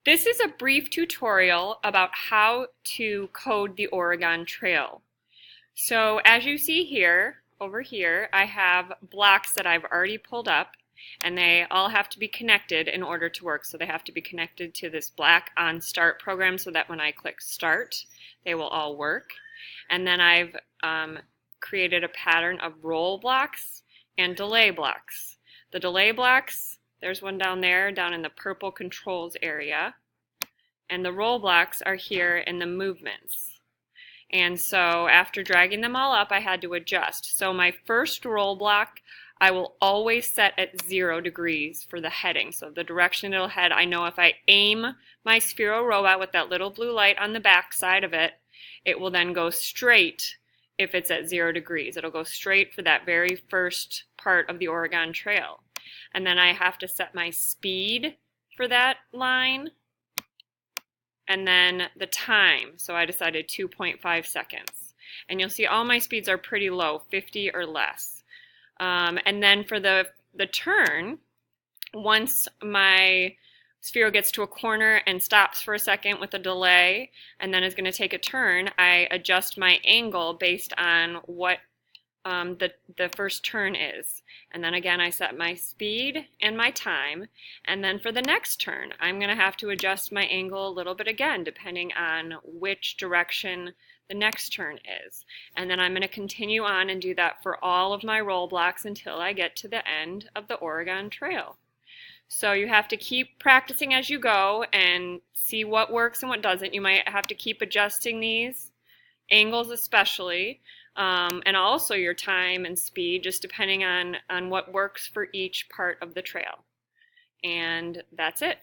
This is a brief tutorial about how to code the Oregon Trail. So as you see here, over here, I have blocks that I've already pulled up, and they all have to be connected in order to work. So they have to be connected to this black on start program so that when I click start, they will all work. And then I've created a pattern of roll blocks and delay blocks. The delay blocks, there's one down there, down in the purple controls area. And the roll blocks are here in the movements. And so after dragging them all up, I had to adjust. So my first roll block, I will always set at 0 degrees for the heading. So the direction it'll head, I know if I aim my Sphero robot with that little blue light on the back side of it, it will then go straight if it's at 0 degrees. It'll go straight for that very first part of the Oregon Trail. And then I have to set my speed for that line, and then the time. So I decided 2.5 seconds. And you'll see all my speeds are pretty low, 50 or less. And then for the turn, once my Sphero gets to a corner and stops for a second with a delay and then is going to take a turn, I adjust my angle based on what the first turn is. And then again I set my speed and my time, and then for the next turn I'm going to have to adjust my angle a little bit again depending on which direction the next turn is. And then I'm going to continue on and do that for all of my roll blocks until I get to the end of the Oregon Trail. So you have to keep practicing as you go and see what works and what doesn't. You might have to keep adjusting these angles especially, and also your time and speed, just depending on what works for each part of the trail. And that's it.